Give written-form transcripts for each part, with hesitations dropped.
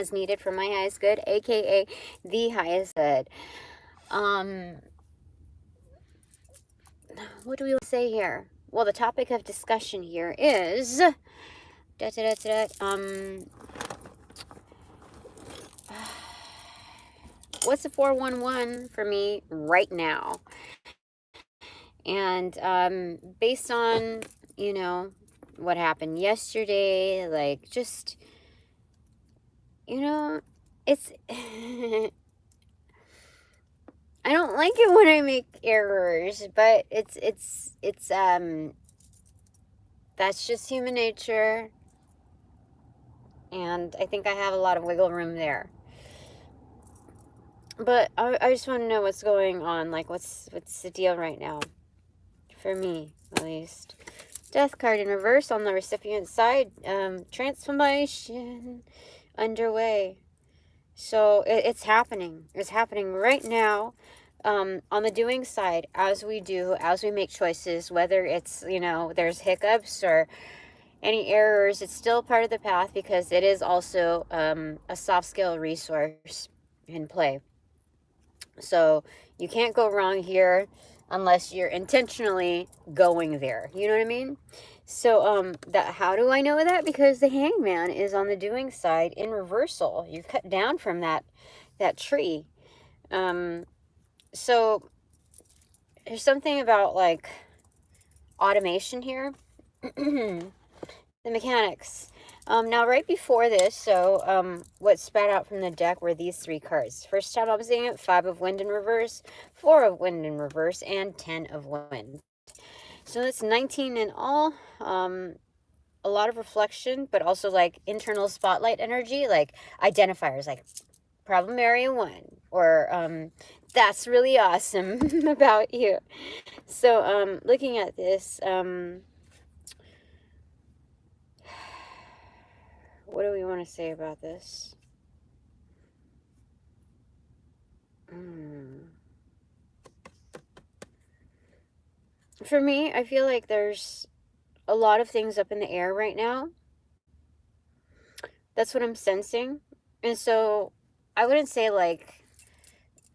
as needed for my highest good, aka the highest good. What do we say here? Well, the topic of discussion here is what's a 411 for me right now? And based on, you know, what happened yesterday, like, just, you know, it's I don't like it when I make errors, but it's that's just human nature, and I think I have a lot of wiggle room there. But I just want to know what's going on, like, what's the deal right now, for me, at least. Death card in reverse on the recipient side, transformation underway. So it's happening. It's happening right now. On the doing side, as we make choices, whether it's, you know, there's hiccups or any errors, it's still part of the path, because it is also a soft skill resource in play. So you can't go wrong here unless you're intentionally going there. You know what I mean? So how do I know that? Because the hangman is on the doing side in reversal. You cut down from that tree. So there's something about, like, automation here. The mechanics. Now, right before this, so what spat out from the deck were these 3 cards. First time I'm seeing it, 5 of wind in reverse, 4 of wind in reverse, and 10 of wind. So that's 19 in all. A lot of reflection, but also, like, internal spotlight energy, like identifiers, like problem area 1, or that's really awesome about you. So looking at this, what do we want to say about this? For me, I feel like there's a lot of things up in the air right now. That's what I'm sensing. And so I wouldn't say, like,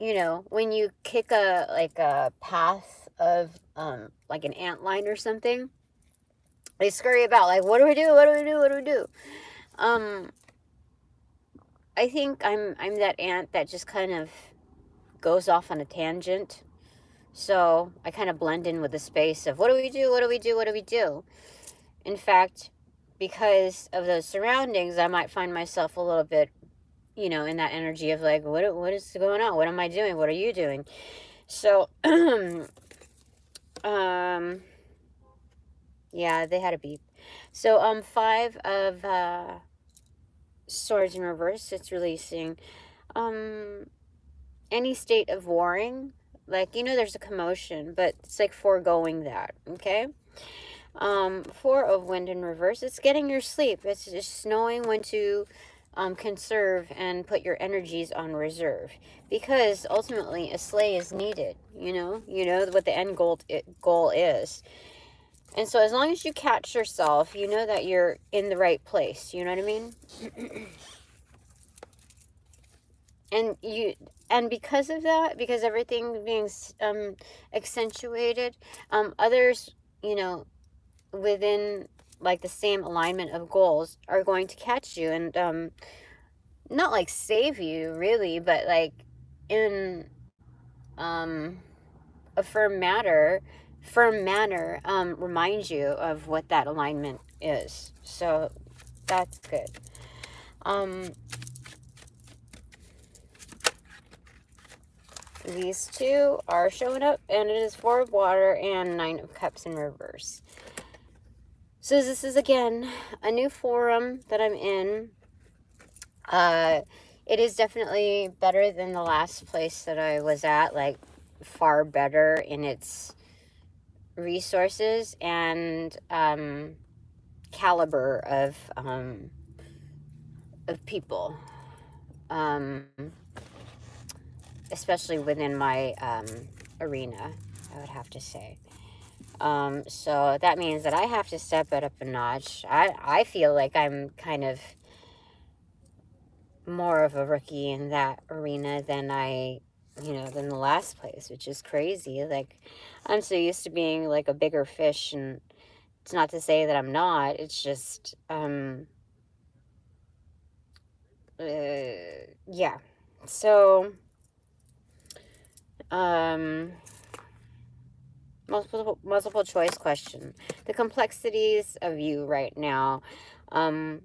you know, when you kick a path of like an ant line or something, they scurry about like, what do we do? What do we do? What do we do? I think I'm that ant that just kind of goes off on a tangent. So I kind of blend in with the space of what do we do? What do we do? What do we do? In fact, because of those surroundings, I might find myself a little bit, you know, in that energy of like, what is going on? What am I doing? What are you doing? So, yeah, they had a beep. So, 5 of swords in reverse. It's releasing any state of warring. Like, you know, there's a commotion, but it's like foregoing that. Okay. 4 of wind in reverse. It's getting your sleep. It's just knowing when to conserve and put your energies on reserve, because ultimately a slay is needed. You know what the end goal is. And so as long as you catch yourself, you know that you're in the right place. You know what I mean? And because of that, because everything being accentuated, others, you know, within like the same alignment of goals are going to catch you and not like save you really, but like in a firm manner remind you of what that alignment is. So that's good. These 2 are showing up, and it is 4 of water and 9 of cups in reverse. So this is, again, a new forum that I'm in. It is definitely better than the last place that I was at, like far better in its resources and caliber of people, especially within my arena, I would have to say. So that means that I have to step it up a notch. I feel like I'm kind of more of a rookie in that arena than than the last place, which is crazy. Like, I'm so used to being like a bigger fish, and it's not to say that I'm not. It's just, yeah. So, multiple choice question. The complexities of you right now. Mhm.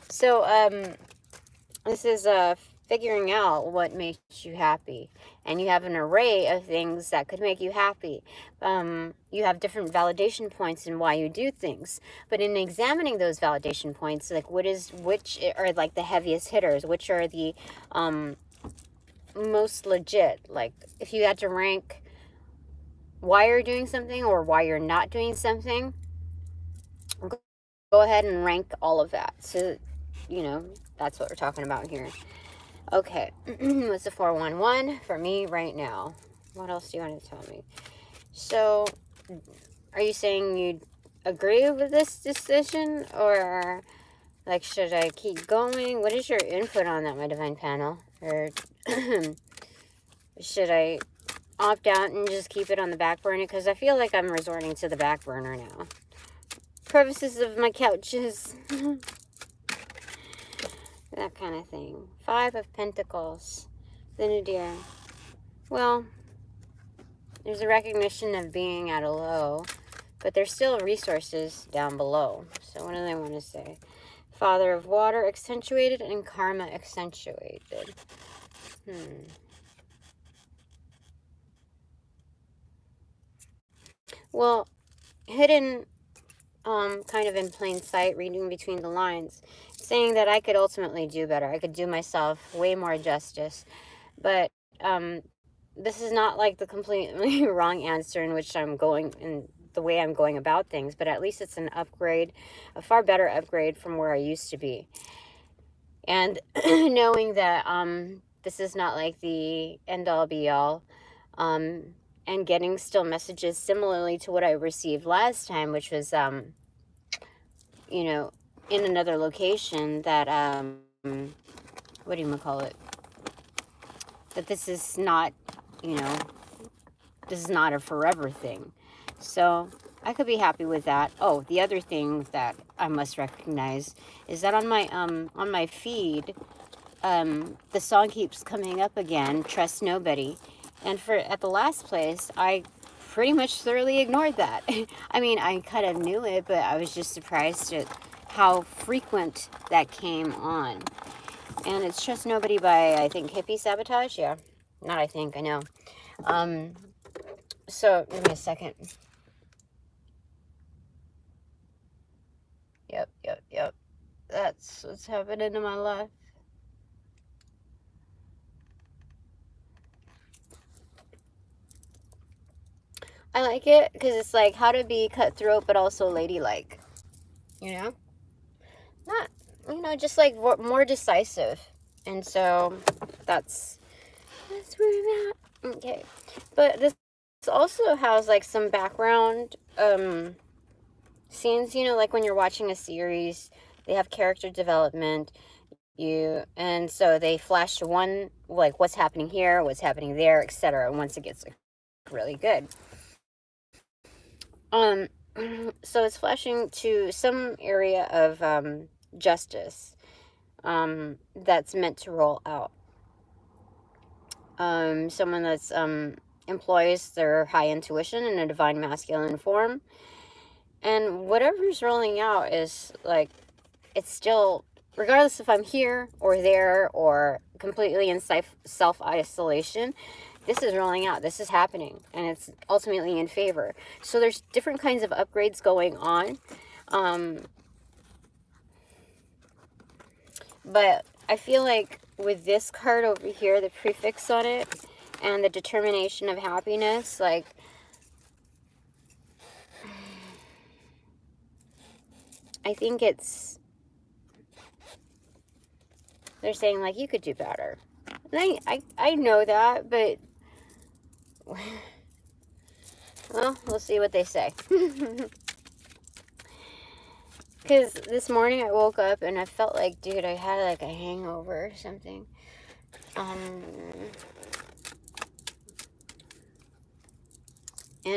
So, this is figuring out what makes you happy, and you have an array of things that could make you happy. You have different validation points in why you do things, but in examining those validation points, like which are like the heaviest hitters, which are the most legit. Like, if you had to rank why you're doing something or why you're not doing something, go ahead and rank all of that. So, that's what we're talking about here. Okay, what's the 411 for me right now? What else do you want to tell me? So, are you saying you agree with this decision, or like, should I keep going? What is your input on that, my divine panel? Or should I opt out and just keep it on the back burner? Because I feel like I'm resorting to the back burner now. Crevices of my couches. That kind of thing. 5 of Pentacles. The Nadir. Well, there's a recognition of being at a low, but there's still resources down below. So what do they want to say? Father of Water accentuated and Karma accentuated. Well, hidden, kind of in plain sight, reading between the lines, saying that I could ultimately do better. I could do myself way more justice. But this is not like the completely wrong answer in which I'm going, in the way I'm going about things, but at least it's an upgrade, a far better upgrade from where I used to be. And knowing that this is not like the end-all be-all, and getting still messages similarly to what I received last time, which was, in another location, that, what do you call it? That this is not, this is not a forever thing. So I could be happy with that. Oh, the other thing that I must recognize is that on my feed, the song keeps coming up again, Trust Nobody. And at the last place, I pretty much thoroughly ignored that. I mean, I kind of knew it, but I was just surprised at how frequent that came on. And it's Trust Nobody by, I think, Hippie Sabotage. Yeah. Not I think, I know. So, give me a second. Yep. That's what's happening in my life. I like it because it's like how to be cutthroat but also ladylike. Not, just like more decisive. And so that's where I'm at. Okay. But this also has like some background scenes, like when you're watching a series, they have character development. And so they flash to one, like what's happening here, what's happening there, etc. Once it gets like, really good. So it's flashing to some area of justice that's meant to roll out. Someone that's employs their high intuition in a divine masculine form, and whatever's rolling out is like, it's still, regardless if I'm here or there or completely in self-isolation, this is rolling out, this is happening, and it's ultimately in favor. So there's different kinds of upgrades going on. But I feel like with this card over here, the prefix on it, and the determination of happiness, like, I think it's, they're saying like, you could do better. And I know that, but well, we'll see what they say. Because this morning I woke up and I felt like, dude, I had like a hangover or something. And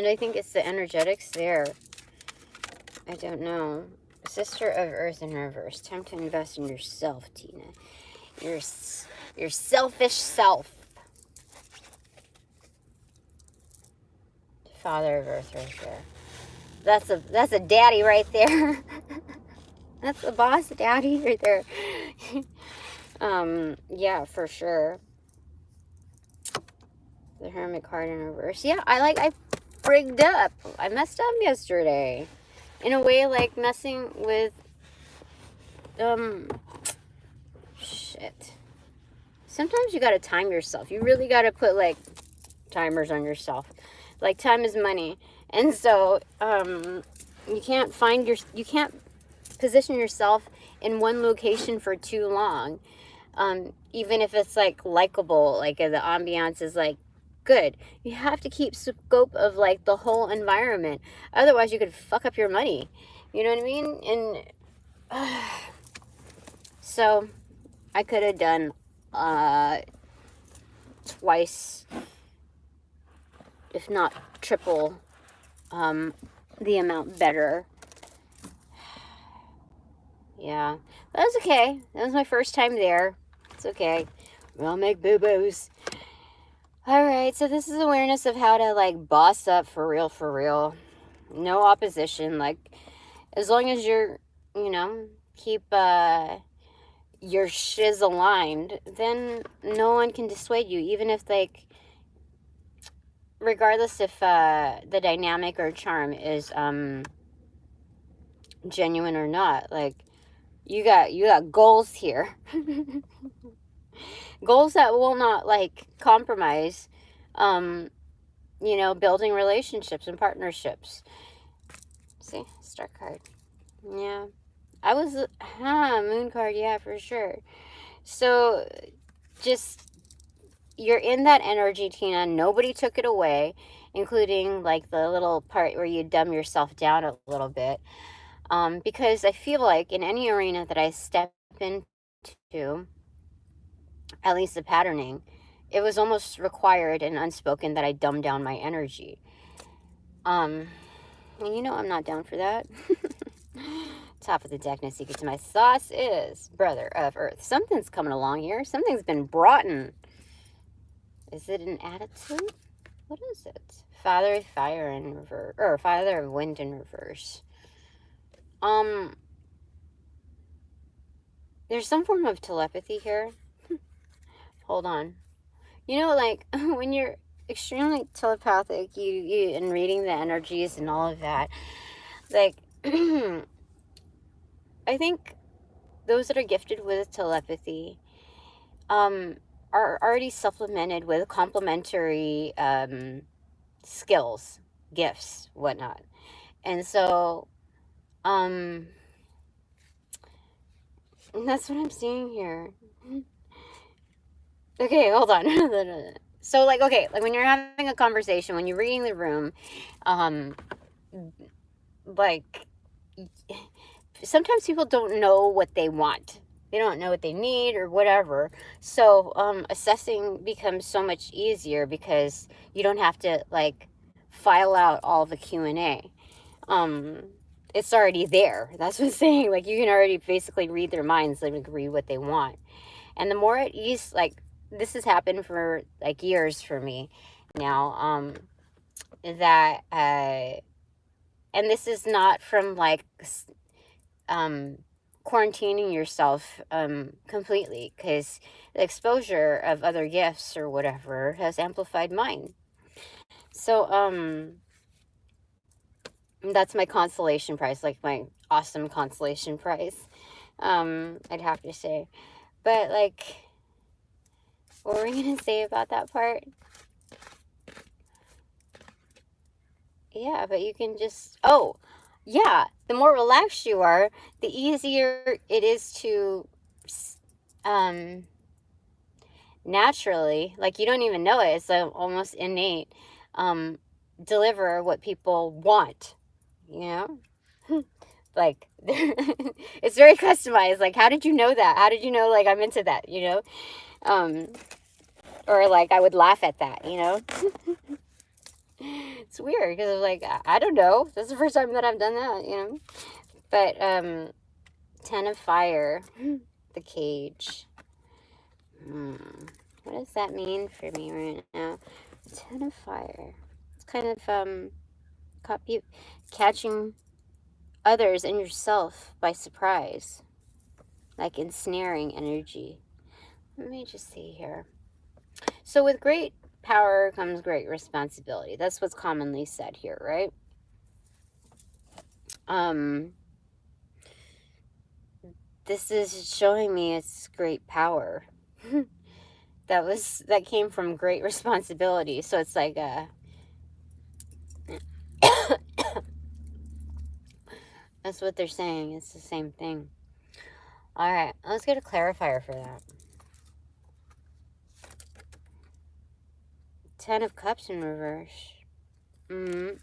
I think it's the energetics there. I don't know. Sister of Earth in reverse. Time to invest in yourself, Tina. Your selfish self. Father of Earth right there. That's a daddy right there. That's the boss daddy right there. Yeah, for sure. The Hermit card in reverse. Yeah, I frigged up. I messed up yesterday. In a way, like messing with, shit. Sometimes you gotta time yourself. You really gotta put, like, timers on yourself. Like, time is money. And so, you can't position yourself in one location for too long. Even if it's, like, likable, like, the ambiance is, like, good. You have to keep scope of, like, the whole environment. Otherwise, you could fuck up your money. You know what I mean? And, so, I could have done, twice, if not triple, the amount better. Yeah, but that's okay. That was my first time there. It's okay. We all make boo-boos. Alright, so this is awareness of how to, like, boss up for real. No opposition. Like, as long as you're, you know, keep, your shiz aligned, then no one can dissuade you, even if, like, regardless if the dynamic or charm is genuine or not. Like, you got goals here. Goals that will not, like, compromise, you know, building relationships and partnerships. See, star card. Yeah, I was moon card. Yeah, for sure. So just, you're in that energy, Tina. Nobody took it away, including, like, the little part where you dumb yourself down a little bit. Because I feel like in any arena that I step into, at least the patterning, it was almost required and unspoken that I dumb down my energy. And you know I'm not down for that. Top of the deck, no secret to my sauce is Brother of Earth. Something's coming along here. Something's been brought in. Is it an attitude? What is it? Father of Fire in reverse, or Father of Wind in reverse. There's some form of telepathy here. Hold on. You know, like, when you're extremely telepathic, you and reading the energies and all of that, like, I think those that are gifted with telepathy, are already supplemented with complementary, skills, gifts, whatnot. And so, that's what I'm seeing here. Okay, hold on. So, like, okay, like, when you're having a conversation, when you're reading the room, like, sometimes people don't know what they want. They don't know what they need or whatever. So, assessing becomes so much easier because you don't have to, like, file out all the Q&A. It's already there. That's what I'm saying. Like, you can already basically read their minds, like, read what they want. And the more at ease, like, this has happened for, like, years for me now, that, and this is not from, like, quarantining yourself, completely, because the exposure of other gifts or whatever has amplified mine. So, that's my consolation prize, like, my awesome consolation prize, I'd have to say. But, like, what were we gonna say about that part? Yeah, but you can just, oh, yeah, the more relaxed you are, the easier it is to, naturally, like, you don't even know it, it's almost innate, deliver what people want, you know? Like, it's very customized. Like, how did you know that? How did you know, like, I'm into that, you know? Or, like, I would laugh at that, you know? It's weird, because I was like, I don't know. That's the first time that I've done that, you know? But, 10 of Fire, the Cage. What does that mean for me right now? 10 of Fire. It's kind of, catching others and yourself by surprise. Like ensnaring energy. Let me just see here. So with great power comes great responsibility. That's what's commonly said here, right? This is showing me it's great power. that came from great responsibility. So it's like that's what they're saying. It's the same thing. All right, let's get a clarifier for that. 10 of Cups in reverse. You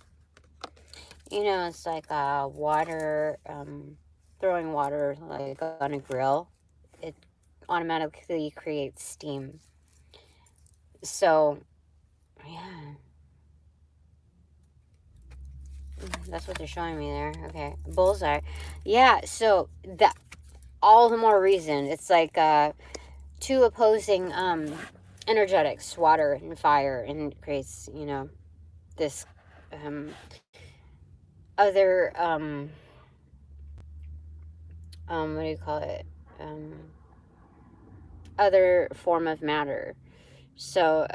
know, it's like water, throwing water like on a grill. It automatically creates steam. So, yeah. That's what they're showing me there. Okay. Bullseye. Yeah, so that all the more reason. It's like two opposing energetics, water and fire, and it creates, you know, this other what do you call it? Other form of matter. So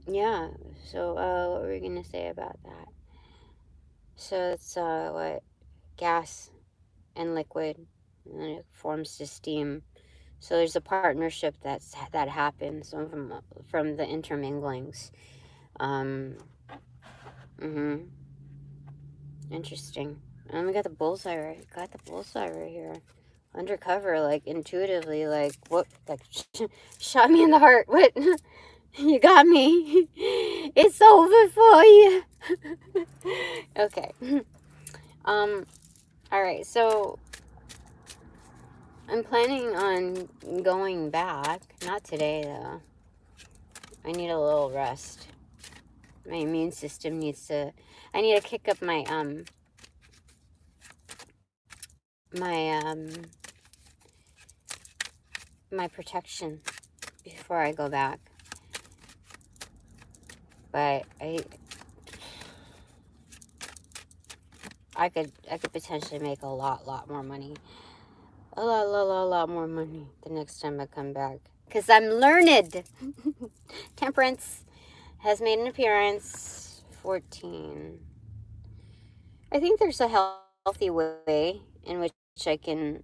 yeah. So what were we gonna say about that? So it's what, gas and liquid, and then it forms to steam. So there's a partnership that happens from the interminglings. Interesting. And we got the bullseye right. Got the bullseye right here. Undercover, like intuitively, like what? Like shot me in the heart. What? You got me. It's over for you. Okay. All right. So I'm planning on going back. Not today though. I need a little rest. My immune system needs to. I need to kick up my my protection before I go back. But I could potentially make a lot more money. A lot more money the next time I come back. Because I'm learned. Temperance has made an appearance. 14. I think there's a healthy way in which I can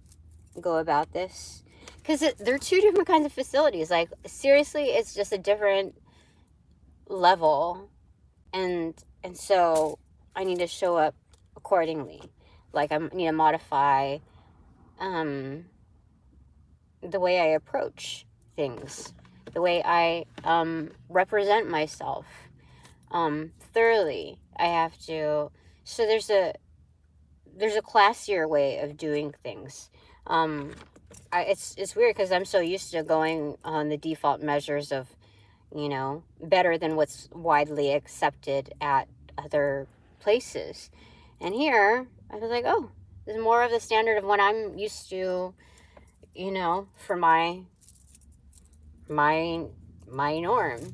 go about this. Because they're two different kinds of facilities. Like, seriously, it's just a different level. And so I need to show up accordingly. Like, I need to modify the way I approach things, the way I represent myself thoroughly. I have to. So there's a classier way of doing things. It's weird because I'm so used to going on the default measures of, you know, better than what's widely accepted at other places. And here, I was like, oh, this is more of the standard of what I'm used to, you know, for my norm.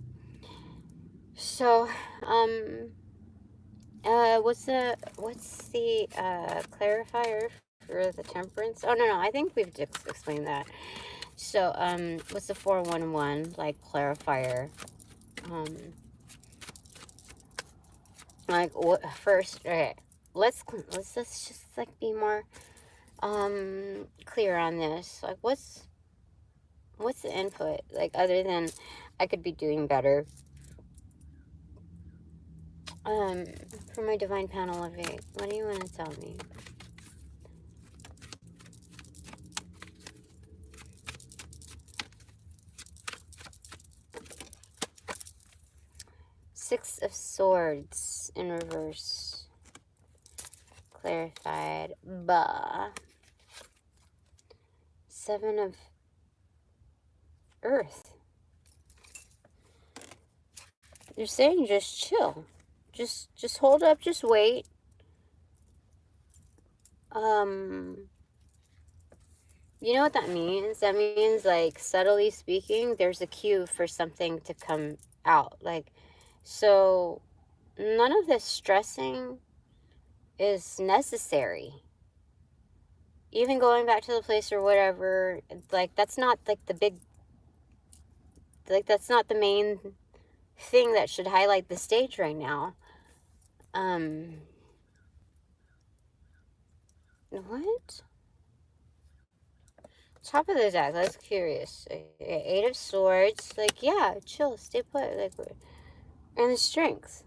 So, what's the clarifier for the temperance? Oh, no, I think we've just explained that. So, what's the 411, like, clarifier? Like, what, first, okay, let's just, like, be more, clear on this. Like, what's the input? Like, other than, I could be doing better. For my divine panel of 8, what do you want to tell me? Six of Swords in reverse. clarified. Bah. 7 of Earth. They're saying just chill. Just hold up, just wait. You know what that means? That means, like, subtly speaking, there's a cue for something to come out. Like, so none of this stressing is necessary. Even going back to the place or whatever, like, that's not, like, the big, like, that's not the main thing that should highlight the stage right now. What? Top of the deck, that's curious. 8 of Swords, like, yeah, chill, stay put, like, and the Strength.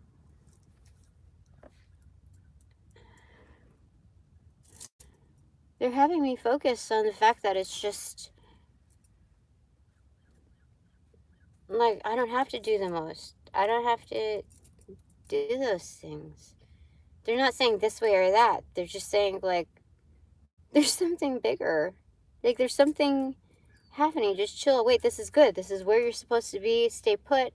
They're having me focus on the fact that it's just, like, I don't have to do the most. I don't have to do those things. They're not saying this way or that. They're just saying, like, there's something bigger. Like, there's something happening. Just chill. Wait, this is good. This is where you're supposed to be. Stay put.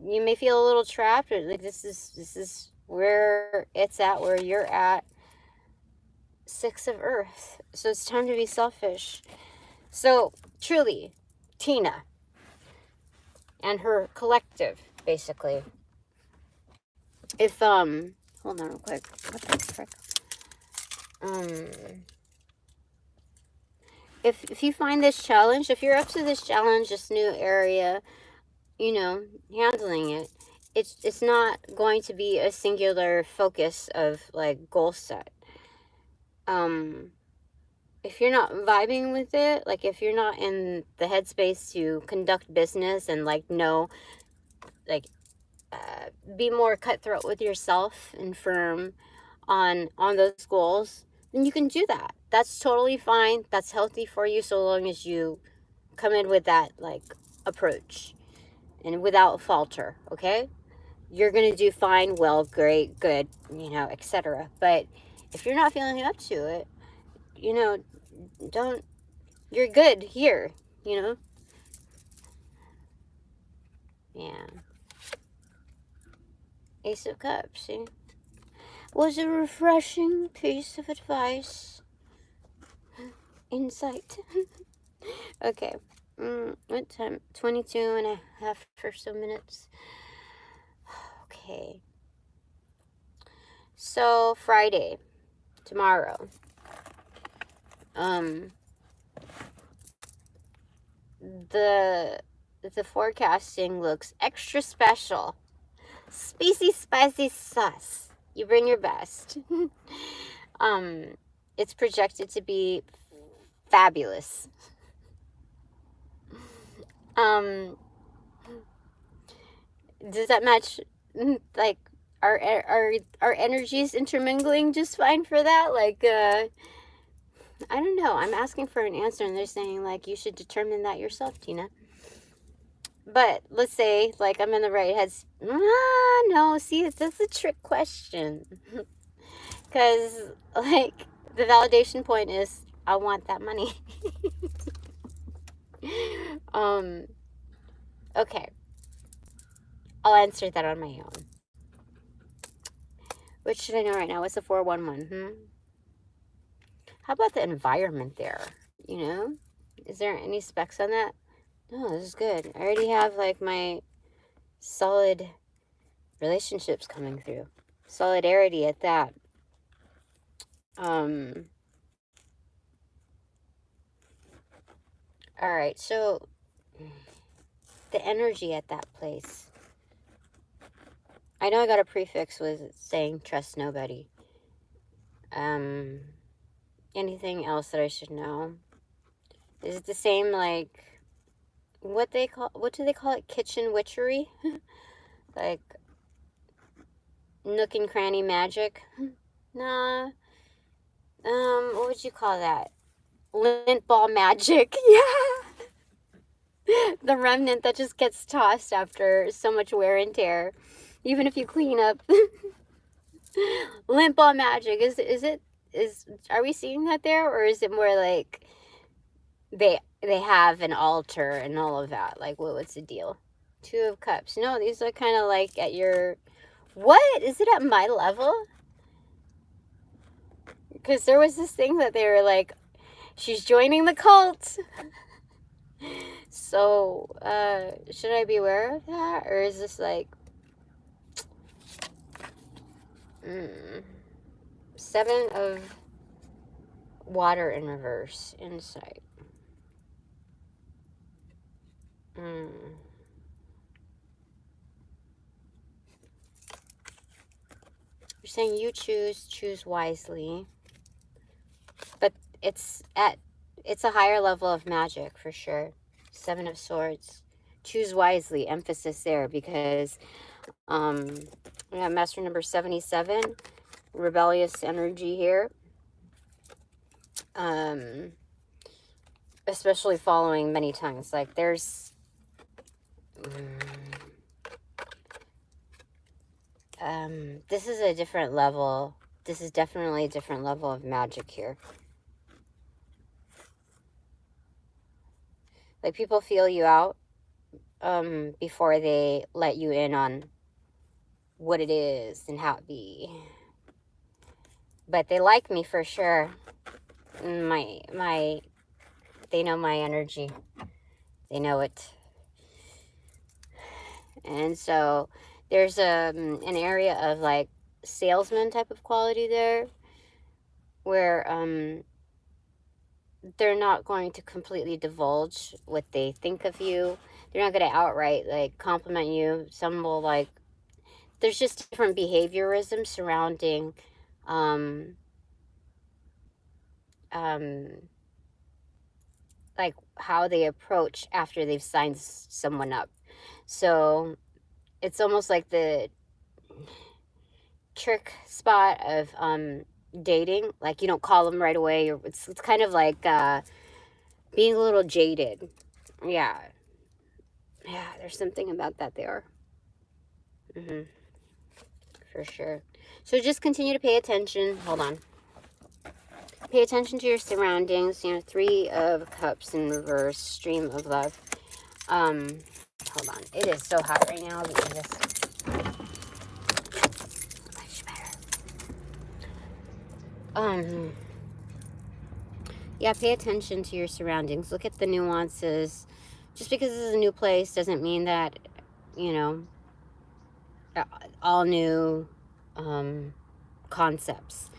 You may feel a little trapped, but, like, this is where it's at, where you're at. 6 of Earth. So it's time to be selfish. So, truly, Tina and her collective, basically. If, hold on real quick. What the frick? If you find this challenge, if you're up to this challenge, this new area, you know, handling it, it's not going to be a singular focus of, like, goal set. If you're not vibing with it, like, if you're not in the headspace to conduct business and, like, know, like, be more cutthroat with yourself and firm on those goals, then you can do that. That's totally fine. That's healthy for you, so long as you come in with that, like, approach and without falter, okay? You're gonna do fine, well, great, good, you know, etc. But if you're not feeling up to it, you know, you're good here, you know? Yeah. Ace of Cups, see? Was a refreshing piece of advice. Insight. Okay. What time? 22 and a half or so minutes. Okay. So, Friday. Tomorrow. The forecasting looks extra special. Spicy sauce. You bring your best. It's projected to be fabulous. Does that match, like, our energies intermingling just fine for that? Like, I don't know. I'm asking for an answer, and they're saying, like, you should determine that yourself, Tina. But let's say, like, I'm in the right heads. No, see, that's a trick question. Because, like, the validation point is, I want that money. Okay. I'll answer that on my own. What should I know right now? What's the 411? How about the environment there? You know? Is there any specs on that? No, this is good. I already have, like, my solid relationships coming through. Solidarity at that. Alright, so the energy at that place. I know I got a prefix with saying trust nobody. Anything else that I should know? Is it the same, like, what do they call it? Kitchen witchery? Like, nook and cranny magic? Nah. What would you call that? Lint ball magic. Yeah. The remnant that just gets tossed after so much wear and tear. Even if you clean up. Limp on Magick. Are we seeing that there, or is it more like they have an altar and all of that? Like, what's the deal? Two of Cups. No, these are kind of like at your... What? Is it at my level? Because there was this thing that they were like, she's joining the cult. So, should I be aware of that? Or is this like... Seven of water in reverse. Insight. You're saying you choose wisely. But it's a higher level of magic for sure. Seven of Swords. Choose wisely. Emphasis there, because we have master number 77. Rebellious energy here. Especially following many tongues. Like there's this is a different level. This is definitely a different level of magic here. Like people feel you out before they let you in on what it is and how it be. But they like me for sure. They know my energy. They know it. And so there's an area of like salesman type of quality there, where they're not going to completely divulge what they think of you. They're not going to outright like compliment you. Some will like, there's just different behaviorism surrounding like how they approach after they've signed someone up. So it's almost like the trick spot of dating. Like you don't call them right away. It's kind of like being a little jaded. Yeah, there's something about that there. For sure. So just continue to pay attention. Hold on. Pay attention to your surroundings. You know, 3 of Cups in reverse. Stream of love. Hold on. It is so hot right now. Much better. Yeah, pay attention to your surroundings. Look at the nuances. Just because this is a new place doesn't mean that, you know, all new concepts.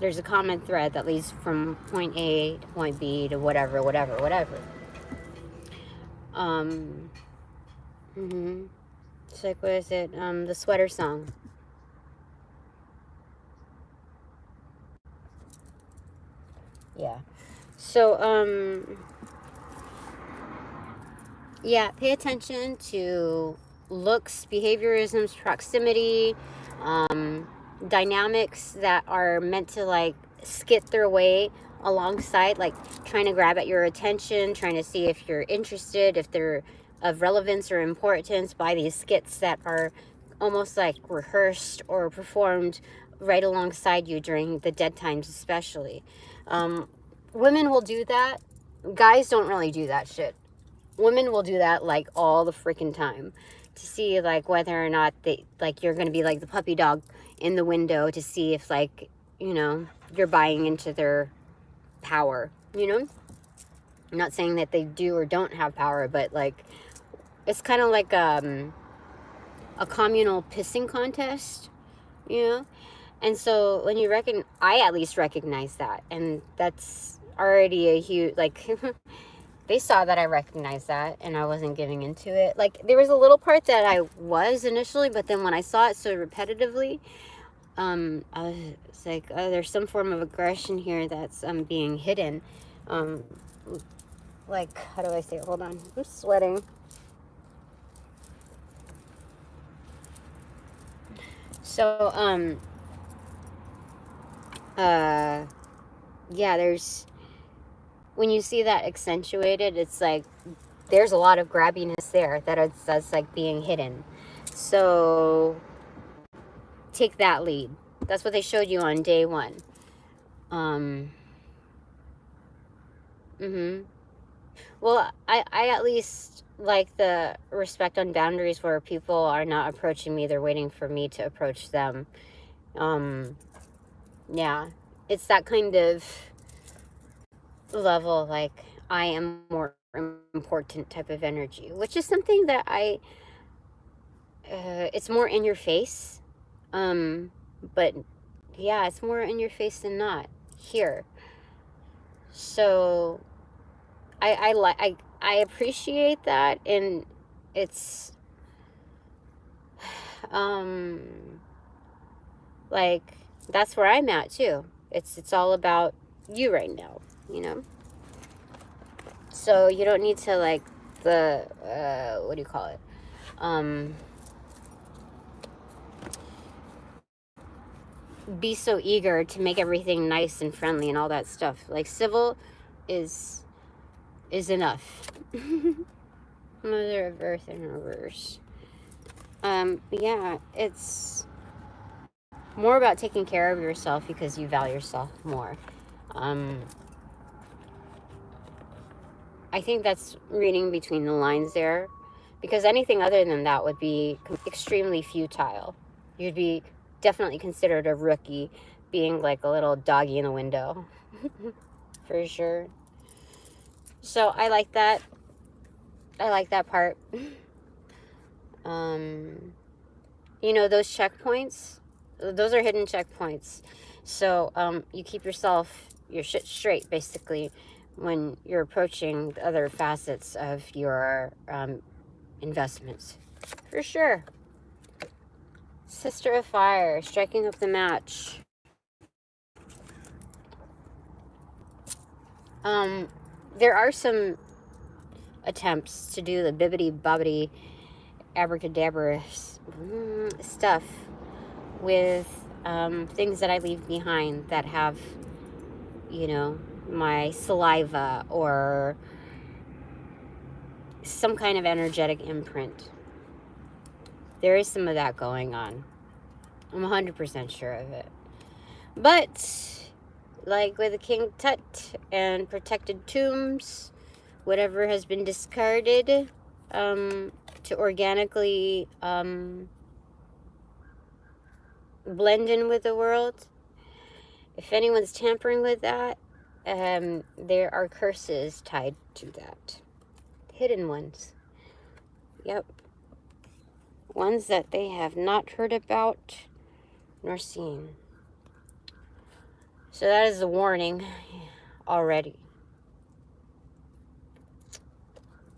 There's a common thread that leads from point A to point B to whatever. It's like, what is it? The sweater song. Yeah. So, yeah, pay attention to looks, behaviorisms, proximity, dynamics that are meant to like skit their way alongside, like trying to grab at your attention, trying to see if you're interested, if they're of relevance or importance by these skits that are almost like rehearsed or performed right alongside you during the dead times especially. Women will do that. Guys don't really do that shit. Women will do that like all the freaking time to see like whether or not they like you're gonna be like the puppy dog in the window to see if like, you know, you're buying into their power, you know. I'm not saying that they do or don't have power, but like it's kind of like a communal pissing contest, you know. And so when you I at least recognize that, and that's already a huge like they saw that I recognized that and I wasn't giving into it. Like there was a little part that I was initially, but then when I saw it so repetitively, I was like, oh, there's some form of aggression here that's being hidden. Like, how do I say it? Hold on. I'm sweating. So, yeah, there's, when you see that accentuated, it's like, there's a lot of grabbiness there that's like being hidden. So, take that lead. That's what they showed you on day one. Well, I at least like the respect on boundaries where people are not approaching me, they're waiting for me to approach them. Yeah, it's that kind of level, like, I am more important type of energy, which is something that it's more in your face. But yeah, it's more in your face than not here. So I appreciate that, and it's like, that's where I'm at too. It's all about you right now, you know? So you don't need to, like, the what do you call it? Be so eager to make everything nice and friendly and all that stuff. Like, civil is enough. Mother of Earth in reverse. Yeah, it's more about taking care of yourself because you value yourself more. I think that's reading between the lines there, because anything other than that would be extremely futile. You'd be definitely considered a rookie, being like a little doggy in the window. For sure. So I like that. I like that part. You know, those checkpoints, those are hidden checkpoints. So you keep your shit straight, basically, when you're approaching the other facets of your investments. For sure. Sister of Fire, striking up the match. There are some attempts to do the bibbity-bobbity abracadabra stuff with things that I leave behind that have, you know, my saliva or some kind of energetic imprint. There is some of that going on. I'm 100% sure of it. But, like with the King Tut and Protected Tombs, whatever has been discarded to organically blend in with the world, if anyone's tampering with that, there are curses tied to that. Hidden ones. Yep. Ones that they have not heard about nor seen. So that is a warning already.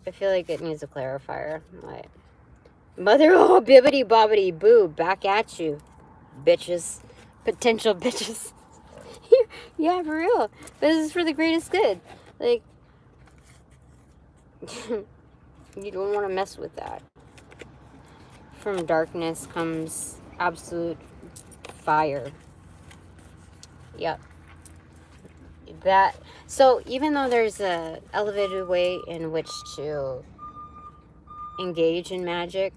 I feel like it needs a clarifier. Like, mother, oh, bibbity bobbity boo, back at you, bitches. Potential bitches. Yeah, for real. This is for the greatest good. Like, you don't want to mess with that. From darkness comes absolute fire. Yep. That. So even though there's a elevated way in which to engage in magic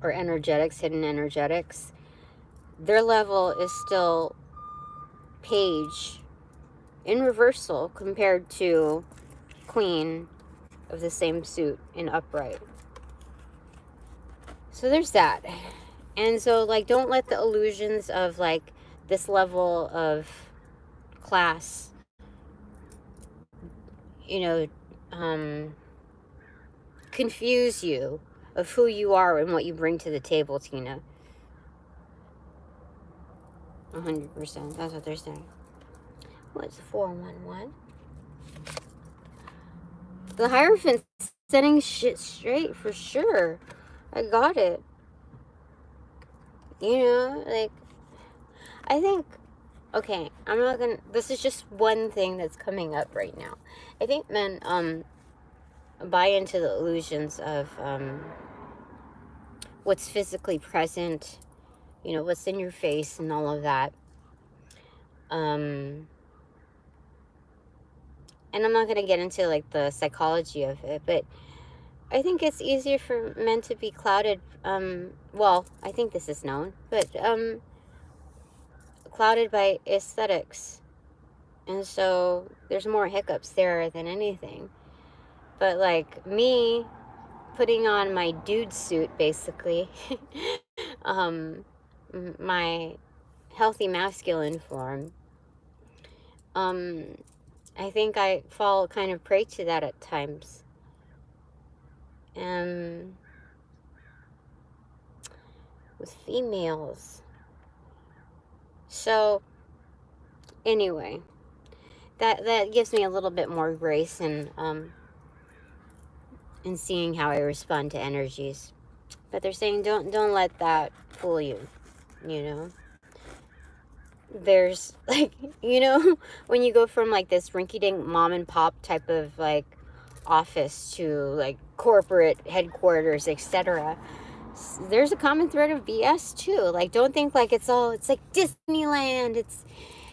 or energetics, hidden energetics, their level is still page in reversal compared to queen of the same suit in upright. So there's that. And so, like, don't let the illusions of, like, this level of class, you know, confuse you of who you are and what you bring to the table, Tina. 100%. That's what they're saying. What's 411? The Hierophant's setting shit straight for sure. I got it. You know, like, I think, okay, I'm not gonna, this is just one thing that's coming up right now. I think men, buy into the illusions of, what's physically present, you know, what's in your face and all of that. And I'm not gonna get into, like, the psychology of it, but I think it's easier for men to be clouded, well, I think this is known, but, clouded by aesthetics. And so there's more hiccups there than anything. But like me putting on my dude suit, basically, my healthy masculine form, I think I fall kind of prey to that at times. With females. So anyway, that gives me a little bit more grace in seeing how I respond to energies. But they're saying don't let that fool you, you know. There's like, you know, when you go from like this rinky-dink mom and pop type of like office to like corporate headquarters, etc., there's a common thread of BS too. Like, don't think like it's like Disneyland,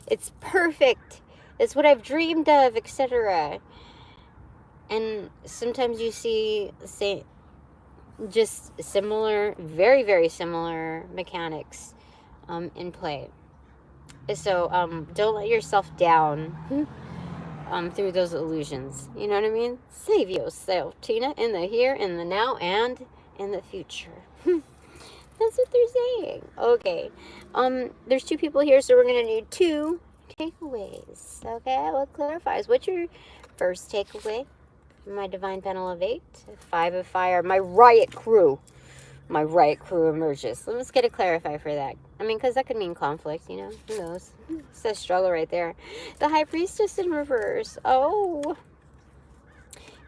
it's perfect, it's what I've dreamed of, etc. And sometimes you see just similar, very, very similar mechanics in play. So don't let yourself down through those illusions. You know what I mean? Save yourself, Tina, in the here, in the now, and in the future. That's what they're saying. Okay. There's 2 people here, so we're going to do 2 takeaways. Okay, what clarifies? What's your first takeaway? My divine panel of 8. 5 of fire. My riot crew. My riot crew emerges. Let's get a clarify for that. I mean, because that could mean conflict, you know? Who knows? It says struggle right there. The high priestess in reverse. Oh.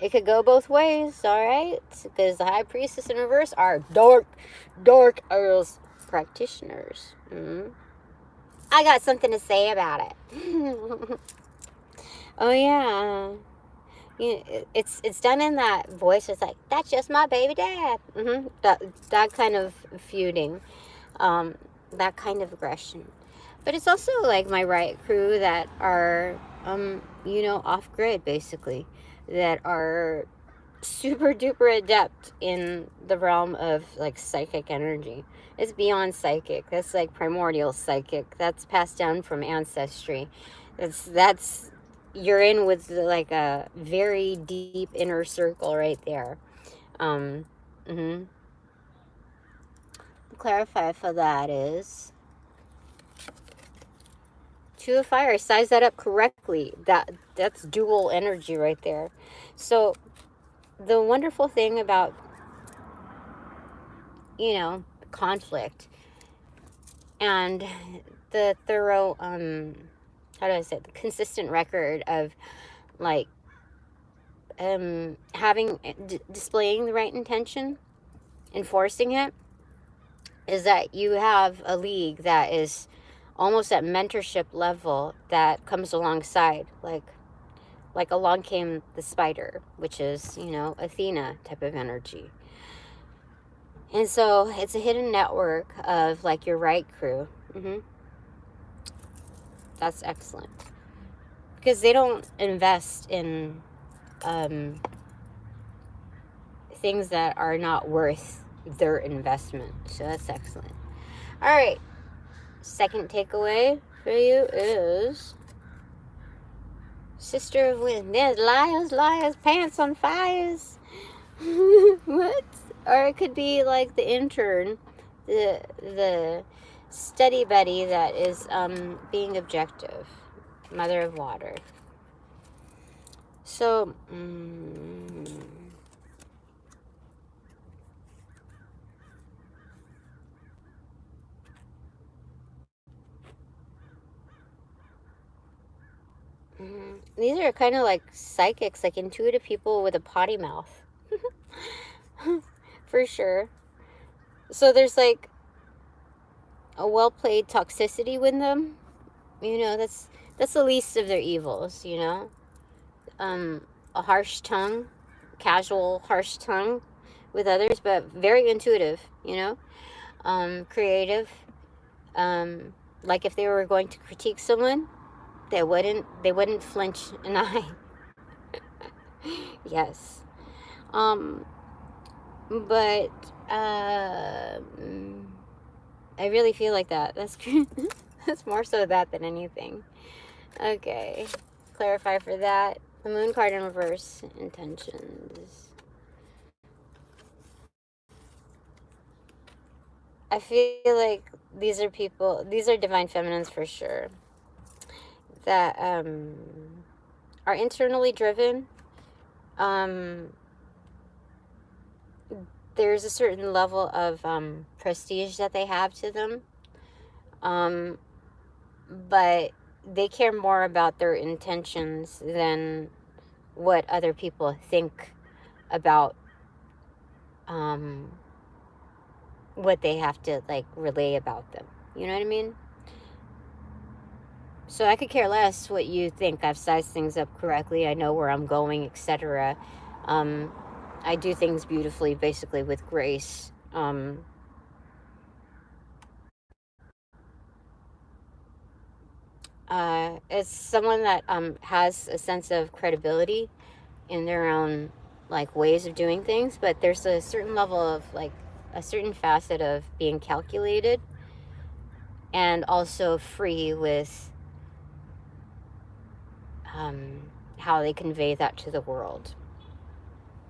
It could go both ways, all right? Because the high priestess in reverse are dark Arose practitioners. I got something to say about it. Oh, yeah. You know, it's done in that voice. It's like, that's just my baby dad. That kind of feuding, that kind of aggression. But it's also like my riot crew that are, you know, off grid basically, that are super duper adept in the realm of like psychic energy. It's beyond psychic. That's like primordial psychic. That's passed down from ancestry. That's you're in with like a very deep inner circle right there. Clarify for that is 2 of fire. Size that up correctly. That's dual energy right there. So the wonderful thing about, you know, conflict and the thorough how do I say it? The consistent record of like displaying the right intention, enforcing it, is that you have a league that is almost at mentorship level that comes alongside, like along came the spider, which is, you know, Athena type of energy. And so it's a hidden network of like your right crew. That's excellent, because they don't invest in things that are not worth their investment. So that's excellent. All right, second takeaway for you is Sister of Wind. There's liars, pants on fires. What? Or it could be like the intern, the study buddy that is being objective, mother of water. So these are kind of like psychics, like intuitive people with a potty mouth. For sure. So there's like a well-played toxicity with them. You know, that's the least of their evils, you know. A harsh tongue, casual harsh tongue with others, but very intuitive, you know. Creative. Like if they were going to critique someone, they wouldn't flinch an eye. Yes. But I really feel like that. That's that's more so that than anything. Okay, clarify for that. The moon card in reverse, intentions. I feel like these are people, these are divine feminines for sure, that are internally driven. There's a certain level of prestige that they have to them. But they care more about their intentions than what other people think about what they have to like relay about them. You know what I mean? So I could care less what you think. I've sized things up correctly. I know where I'm going, etc. I do things beautifully, basically with grace. It's someone that has a sense of credibility in their own like ways of doing things, but there's a certain level of like a certain facet of being calculated and also free with how they convey that to the world.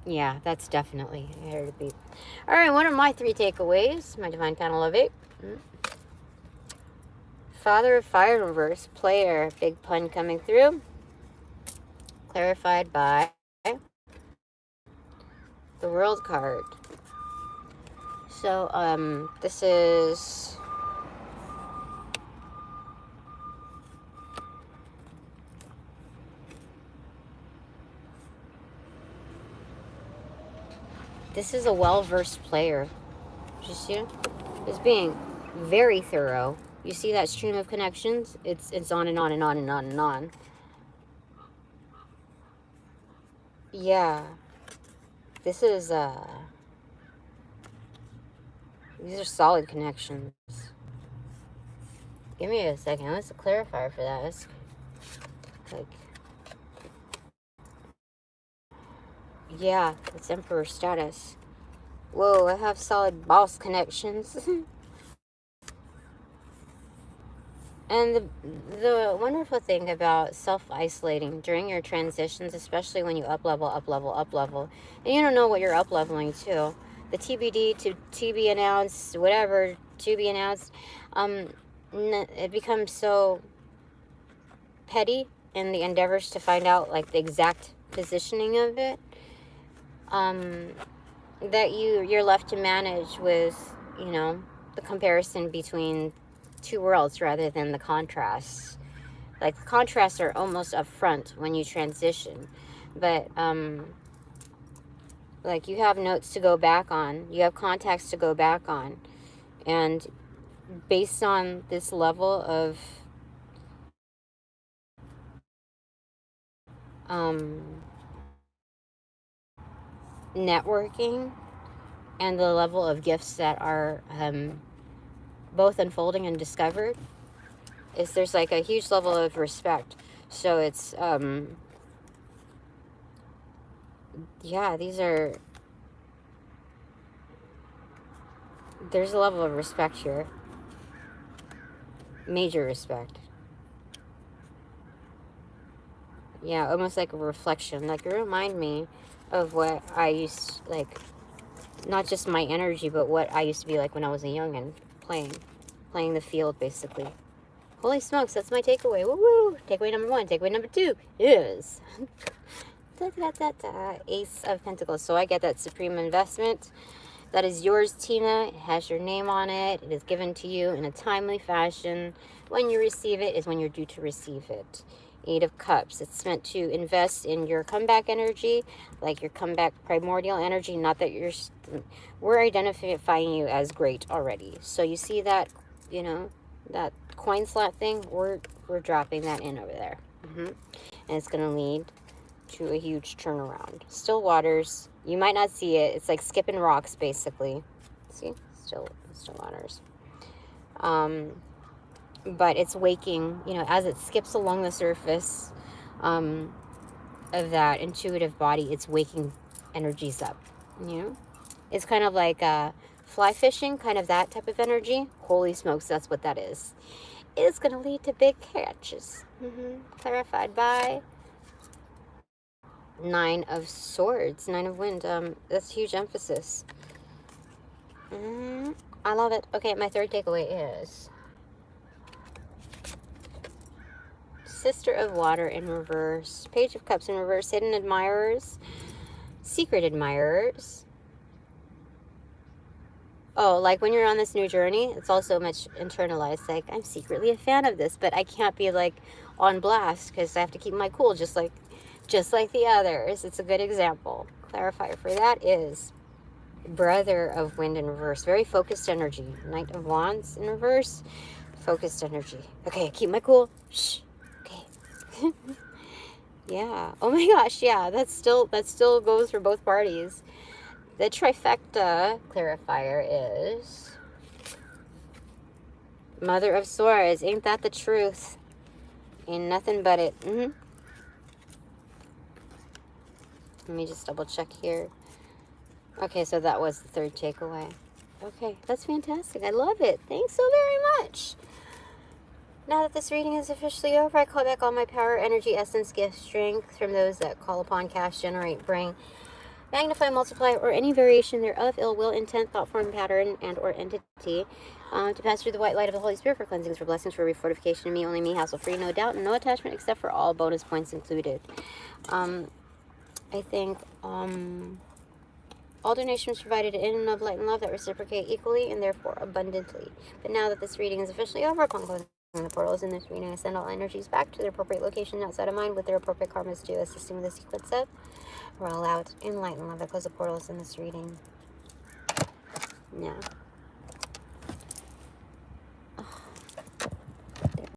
Yeah, that's definitely here to be. All right, one of my 3 takeaways, my divine panel of 8. Father of Fire in reverse, player, big pun coming through. Clarified by the World card. So, this is a well-versed player. Just, you know, is being very thorough. You see that stream of connections? It's on and on and on and on and on. Yeah. This is these are solid connections. Give me a second. Let's clarify for that. Let's, like, yeah, it's Emperor status. Whoa, I have solid boss connections. And the wonderful thing about self-isolating during your transitions, especially when you up-level, and you don't know what you're up-leveling to, the TBD to be announced, whatever, to be announced, it becomes so petty in the endeavors to find out, like, the exact positioning of it, that you're left to manage with, you know, the comparison between 2 worlds rather than the contrasts. Like, the contrasts are almost upfront when you transition, but like, you have notes to go back on, you have contacts to go back on, and based on this level of networking and the level of gifts that are both unfolding and discovered, is there's like a huge level of respect. So it's yeah, there's a level of respect here, major respect. Yeah, almost like a reflection, like, remind me of what I used, like, not just my energy, but what I used to be like when I was a youngin', playing the field, basically. Holy smokes, that's my takeaway. Woo-woo! Takeaway number 1. Takeaway number 2 is Ace of Pentacles. So I get that supreme investment. That is yours, Tina. It has your name on it. It is given to you in a timely fashion. When you receive it is when you're due to receive it. 8 of Cups. It's meant to invest in your comeback energy, like your comeback primordial energy. Not that we're identifying you as great already. So you see that, you know, that coin slot thing? We're dropping that in over there. And it's going to lead to a huge turnaround. Still waters. You might not see it. It's like skipping rocks, basically. See? Still waters. But it's waking, you know, as it skips along the surface of that intuitive body, it's waking energies up, you know? It's kind of like fly fishing, kind of that type of energy. Holy smokes, that's what that is. It is going to lead to big catches. Clarified by 9 of Swords, 9 of Wind. That's huge emphasis. I love it. Okay, my third takeaway is Sister of Water in reverse, Page of Cups in reverse, Hidden Admirers, Secret Admirers. Oh, like when you're on this new journey, it's also much internalized. Like, I'm secretly a fan of this, but I can't be like on blast because I have to keep my cool just like the others. It's a good example. Clarifier for that is Brother of Wind in reverse. Very focused energy. Knight of Wands in reverse. Focused energy. Okay, keep my cool. Shh. Okay. Yeah. Oh my gosh, yeah. That still goes for both parties. The trifecta clarifier is Mother of Swords. Ain't that the truth? Ain't nothing but it. Let me just double check here. Okay, so that was the third takeaway. Okay, that's fantastic. I love it. Thanks so very much. Now that this reading is officially over, I call back all my power, energy, essence, gift, strength from those that call upon, cast, generate, bring, magnify, multiply, or any variation thereof, ill will, intent, thought form, pattern, and or entity, to pass through the white light of the Holy Spirit for cleansings, for blessings, for refortification, me, only me, hassle-free, no doubt, and no attachment, except for all bonus points included. I think, all donations provided in and of light and love that reciprocate equally and therefore abundantly. But now that this reading is officially over, upon closing the portals in this reading, I send all energies back to their appropriate location outside of mine with their appropriate karmas to assisting with the sequence of. We're allowed in light and love that close the portals in this reading. Now.